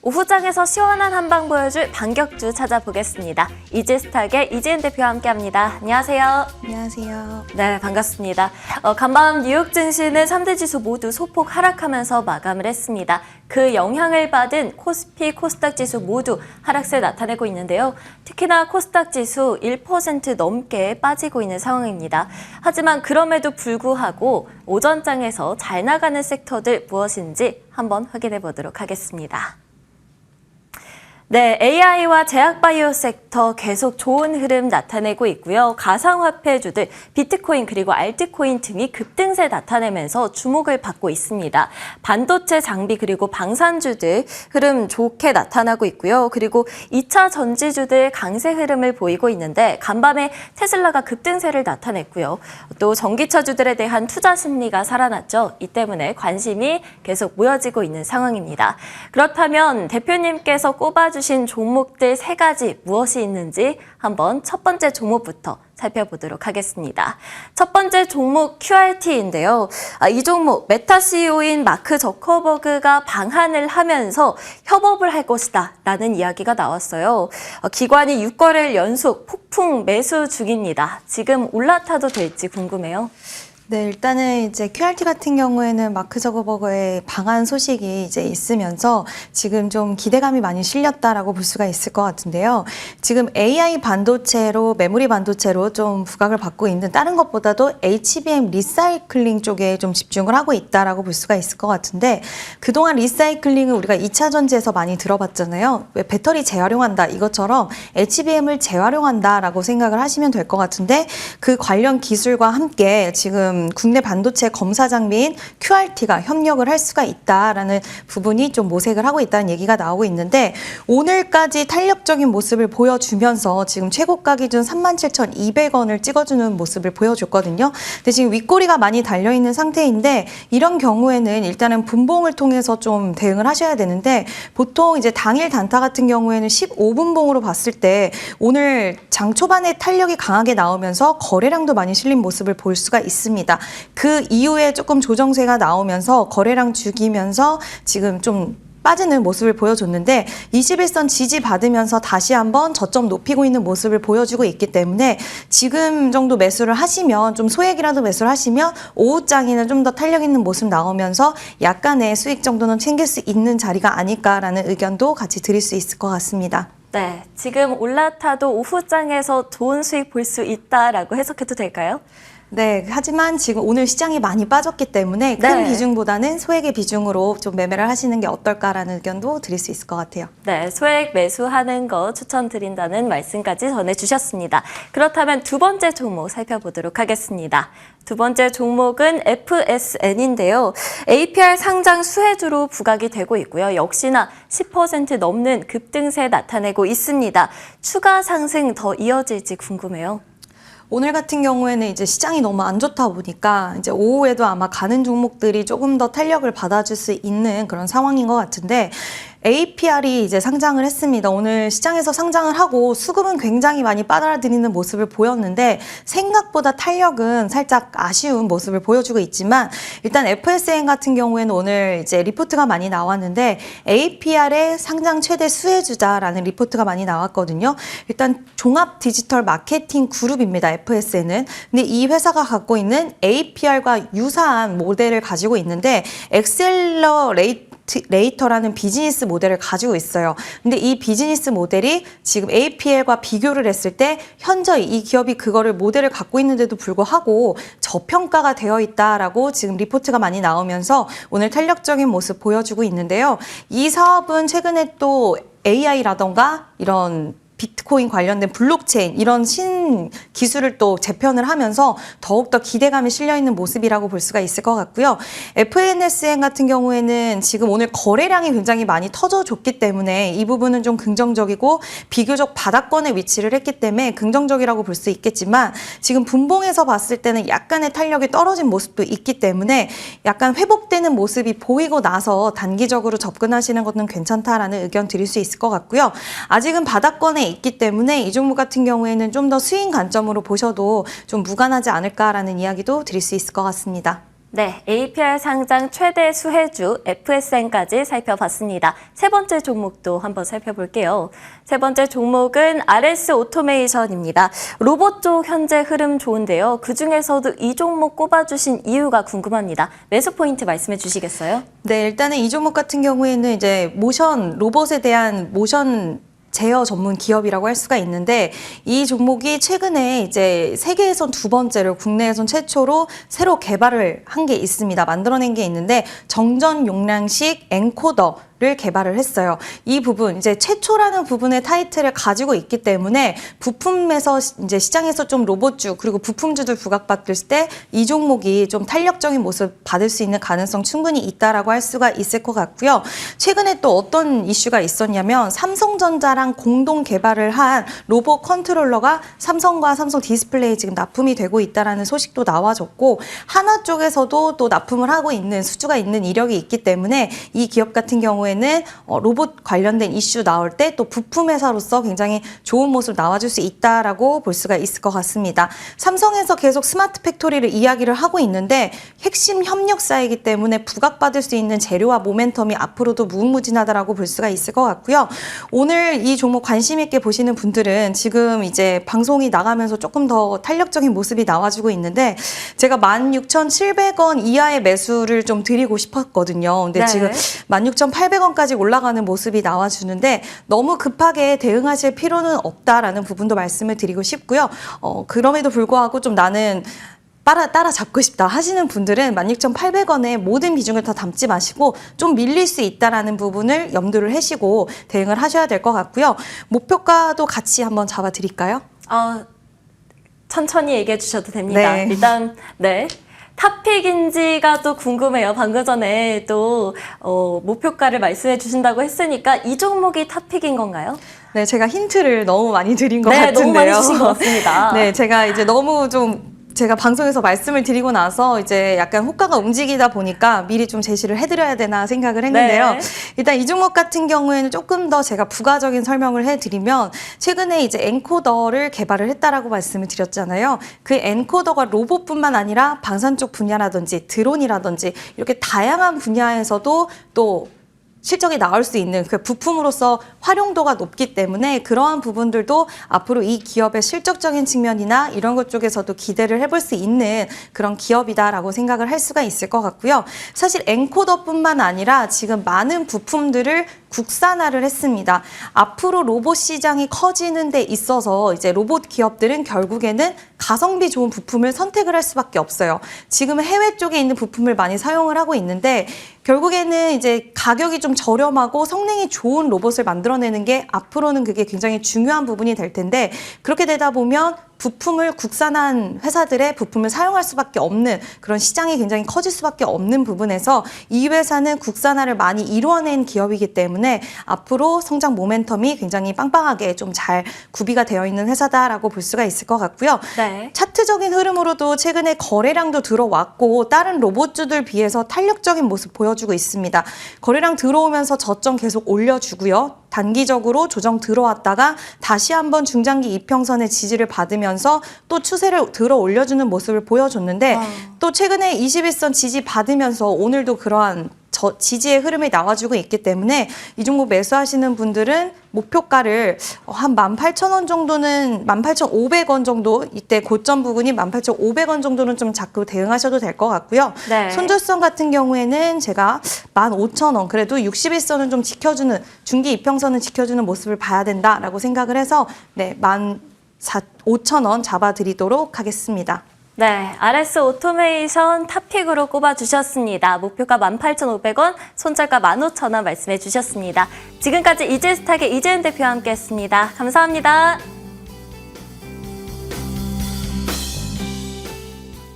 오후장에서 시원한 한방 보여줄 반격주 찾아보겠습니다. 이지스탁의 이지은 대표와 함께합니다. 안녕하세요. 안녕하세요. 네, 반갑습니다. 간밤 뉴욕 증시는 3대 지수 모두 소폭 하락하면서 마감을 했습니다. 그 영향을 받은 코스피, 코스닥 지수 모두 하락세 나타내고 있는데요. 특히나 코스닥 지수 1% 넘게 빠지고 있는 상황입니다. 하지만 그럼에도 불구하고 오전장에서 잘 나가는 섹터들 무엇인지 한번 확인해 보도록 하겠습니다. 네, AI와 제약바이오 섹터 계속 좋은 흐름 나타내고 있고요. 가상화폐주들, 비트코인 그리고 알트코인 등이 급등세 나타내면서 주목을 받고 있습니다. 반도체 장비 그리고 방산주들 흐름 좋게 나타나고 있고요. 그리고 2차 전지주들 강세 흐름을 보이고 있는데 간밤에 테슬라가 급등세를 나타냈고요. 또 전기차주들에 대한 투자 심리가 살아났죠. 이 때문에 관심이 계속 모여지고 있는 상황입니다. 그렇다면 대표님께서 꼽아주신 종목들 3가지 무엇이 있는지 한번 첫 번째 종목부터 살펴보도록 하겠습니다. 첫 번째 종목 QRT인데요. 이 종목 메타 CEO인 마크 저커버그가 방한을 하면서 협업을 할 것이다 라는 이야기가 나왔어요. 기관이 6거래일 연속 폭풍 매수 중입니다. 지금 올라타도 될지 궁금해요. 네, 일단은 이제 QRT 같은 경우에는 마크 저거버거의 방한 소식이 이제 있으면서 지금 좀 기대감이 많이 실렸다라고 볼 수가 있을 것 같은데요. 지금 AI 반도체로 메모리 반도체로 좀 부각을 받고 있는 다른 것보다도 HBM 리사이클링 쪽에 좀 집중을 하고 있다라고 볼 수가 있을 것 같은데 그동안 리사이클링을 우리가 2차 전지에서 많이 들어봤잖아요. 왜 배터리 재활용한다 이것처럼 HBM을 재활용한다라고 생각을 하시면 될 것 같은데 그 관련 기술과 함께 지금 국내 반도체 검사 장비인 QRT가 협력을 할 수가 있다라는 부분이 좀 모색을 하고 있다는 얘기가 나오고 있는데 오늘까지 탄력적인 모습을 보여주면서 지금 최고가 기준 37,200원을 찍어주는 모습을 보여줬거든요. 근데 지금 윗꼬리가 많이 달려있는 상태인데 이런 경우에는 일단은 분봉을 통해서 좀 대응을 하셔야 되는데 보통 이제 당일 단타 같은 경우에는 15분봉으로 봤을 때 오늘 장 초반에 탄력이 강하게 나오면서 거래량도 많이 실린 모습을 볼 수가 있습니다. 그 이후에 조금 조정세가 나오면서 거래량 죽이면서 지금 좀 빠지는 모습을 보여줬는데 21선 지지받으면서 다시 한번 저점 높이고 있는 모습을 보여주고 있기 때문에 지금 정도 매수를 하시면 좀 소액이라도 매수를 하시면 오후장에는 좀 더 탄력 있는 모습 나오면서 약간의 수익 정도는 챙길 수 있는 자리가 아닐까라는 의견도 같이 드릴 수 있을 것 같습니다. 네, 지금 올라타도 오후장에서 좋은 수익 볼 수 있다라고 해석해도 될까요? 네, 하지만 지금 오늘 시장이 많이 빠졌기 때문에 큰 비중보다는 소액의 비중으로 좀 매매를 하시는 게 어떨까라는 의견도 드릴 수 있을 것 같아요. 네, 소액 매수하는 거 추천드린다는 말씀까지 전해주셨습니다. 그렇다면 두 번째 종목 살펴보도록 하겠습니다. 두 번째 종목은 FSN인데요. APR 상장 수혜주로 부각이 되고 있고요. 역시나 10% 넘는 급등세 나타내고 있습니다. 추가 상승 더 이어질지 궁금해요. 오늘 같은 경우에는 이제 시장이 너무 안 좋다 보니까 이제 오후에도 아마 가는 종목들이 조금 더 탄력을 받아줄 수 있는 그런 상황인 것 같은데 APR이 이제 상장을 했습니다. 오늘 시장에서 상장을 하고 수급은 굉장히 많이 빨아들이는 모습을 보였는데 생각보다 탄력은 살짝 아쉬운 모습을 보여주고 있지만 일단 FSN 같은 경우에는 오늘 이제 리포트가 많이 나왔는데 APR의 상장 최대 수혜주자라는 리포트가 많이 나왔거든요. 일단 종합 디지털 마케팅 그룹입니다. FSN은. 근데 이 회사가 갖고 있는 APR과 유사한 모델을 가지고 있는데 엑셀러레이터라는 비즈니스 모델을 가지고 있어요. 근데 이 비즈니스 모델이 지금 APL과 비교를 했을 때 현저히 이 기업이 그거를 모델을 갖고 있는데도 불구하고 저평가가 되어 있다라고 지금 리포트가 많이 나오면서 오늘 탄력적인 모습 보여주고 있는데요. 이 사업은 최근에 또 AI라던가 이런 비트코인 관련된 블록체인 이런 신기술을 또 재편을 하면서 더욱더 기대감이 실려있는 모습이라고 볼 수가 있을 것 같고요. FNSN 같은 경우에는 지금 오늘 거래량이 굉장히 많이 터져줬기 때문에 이 부분은 좀 긍정적이고 비교적 바닥권에 위치를 했기 때문에 긍정적이라고 볼 수 있겠지만 지금 분봉에서 봤을 때는 약간의 탄력이 떨어진 모습도 있기 때문에 약간 회복되는 모습이 보이고 나서 단기적으로 접근하시는 것은 괜찮다라는 의견 드릴 수 있을 것 같고요. 아직은 바닥권에 있기 때문에 이 종목 같은 경우에는 좀 더 스윙 관점으로 보셔도 좀 무관하지 않을까라는 이야기도 드릴 수 있을 것 같습니다. 네, APR 상장 최대 수혜주 FSN까지 살펴봤습니다. 세 번째 종목도 한번 살펴볼게요. 세 번째 종목은 RS 오토메이션입니다. 로봇 쪽 현재 흐름 좋은데요. 그중에서도 이 종목 꼽아주신 이유가 궁금합니다. 매수 포인트 말씀해 주시겠어요? 네, 일단은 이 종목 같은 경우에는 이제 로봇에 대한 모션 제어 전문 기업이라고 할 수가 있는데, 이 종목이 최근에 이제 세계에선 두 번째로, 국내에선 최초로 새로 개발을 한 게 있습니다. 만들어낸 게 있는데, 정전 용량식 엔코더를 개발을 했어요. 이 부분, 이제 최초라는 부분의 타이틀을 가지고 있기 때문에 부품에서 이제 시장에서 좀 로봇주 그리고 부품주들 부각받을 때 이 종목이 좀 탄력적인 모습 받을 수 있는 가능성 충분히 있다라고 할 수가 있을 것 같고요. 최근에 또 어떤 이슈가 있었냐면 삼성전자랑 공동 개발을 한 로봇 컨트롤러가 삼성과 삼성 디스플레이 지금 납품이 되고 있다라는 소식도 나와줬고, 하나 쪽에서도 또 납품을 하고 있는 수주가 있는 이력이 있기 때문에 이 기업 같은 경우에는 로봇 관련된 이슈 나올 때 또 부품 회사로서 굉장히 좋은 모습 나와줄 수 있다라고 볼 수가 있을 것 같습니다. 삼성에서 계속 스마트 팩토리를 이야기를 하고 있는데, 핵심 협력사이기 때문에 부각받을 수 있는 재료와 모멘텀이 앞으로도 무궁무진하다라고 볼 수가 있을 것 같고요. 오늘 이 종목 관심 있게 보시는 분들은 지금 이제 방송이 나가면서 조금 더 탄력적인 모습이 나와주고 있는데, 제가 16,700원 이하의 매수를 좀 드리고 싶었거든요. 근데 네. 지금 16,800원까지 올라가는 모습이 나와주는데, 너무 급하게 대응하실 필요는 없다라는 부분도 말씀을 드리고 싶고요. 그럼에도 불구하고 좀 나는 따라잡고 싶다 하시는 분들은 16,800원에 모든 비중을 다 담지 마시고 좀 밀릴 수 있다라는 부분을 염두를 하시고 대응을 하셔야 될 것 같고요. 목표가도 같이 한번 잡아드릴까요? 천천히 얘기해 주셔도 됩니다. 네. 일단 네. 탑픽인지가 또 궁금해요. 방금 전에 또 목표가를 말씀해 주신다고 했으니까 이 종목이 탑픽인 건가요? 네, 제가 힌트를 너무 많이 드린 것 네, 같은데요. 너무 많이 주신 것 같습니다. 네, 제가 이제 너무 제가 방송에서 말씀을 드리고 나서 이제 약간 호가가 움직이다 보니까 미리 좀 제시를 해드려야 되나 생각을 했는데요. 네. 일단 이 종목 같은 경우에는 조금 더 제가 부가적인 설명을 해드리면, 최근에 이제 엔코더를 개발을 했다라고 말씀을 드렸잖아요. 그 엔코더가 로봇뿐만 아니라 방산 쪽 분야라든지 드론이라든지 이렇게 다양한 분야에서도 또 실적이 나올 수 있는 그 부품으로서 활용도가 높기 때문에 그러한 부분들도 앞으로 이 기업의 실적적인 측면이나 이런 것 쪽에서도 기대를 해볼 수 있는 그런 기업이다라고 생각을 할 수가 있을 것 같고요. 사실 엔코더뿐만 아니라 지금 많은 부품들을 국산화를 했습니다. 앞으로 로봇 시장이 커지는 데 있어서 이제 로봇 기업들은 결국에는 가성비 좋은 부품을 선택을 할 수밖에 없어요. 지금 해외 쪽에 있는 부품을 많이 사용을 하고 있는데, 결국에는 이제 가격이 좀 저렴하고 성능이 좋은 로봇을 만들어내는 게 앞으로는 그게 굉장히 중요한 부분이 될 텐데, 그렇게 되다 보면 부품을 국산한 회사들의 부품을 사용할 수밖에 없는 그런 시장이 굉장히 커질 수밖에 없는 부분에서 이 회사는 국산화를 많이 이루어낸 기업이기 때문에 앞으로 성장 모멘텀이 굉장히 빵빵하게 좀 잘 구비가 되어 있는 회사다라고 볼 수가 있을 것 같고요. 네. 차트적인 흐름으로도 최근에 거래량도 들어왔고 다른 로봇주들 비해서 탄력적인 모습 보여주고 있습니다. 거래량 들어오면서 저점 계속 올려주고요. 단기적으로 조정 들어왔다가 다시 한번 중장기 이평선의 지지를 받으면서 또 추세를 들어 올려주는 모습을 보여줬는데, 또 최근에 21선 지지 받으면서 오늘도 그러한 지지의 흐름이 나와주고 있기 때문에 이 종목 매수하시는 분들은 목표가를 한 18,000원 정도는, 18,500원 정도, 이때 고점 부근이 18,500원 정도는 좀 자꾸 대응하셔도 될 것 같고요. 네. 손절선 같은 경우에는 제가 15,000원, 그래도 61선은 좀 지켜주는, 중기 이평선은 지켜주는 모습을 봐야 된다라고 생각을 해서 네, 15,000원 잡아드리도록 하겠습니다. 네, RS 오토메이션 탑픽으로 꼽아주셨습니다. 목표가 18,500원, 손절가 15,000원 말씀해 주셨습니다. 지금까지 이재스탁의 이재은 대표와 함께했습니다. 감사합니다.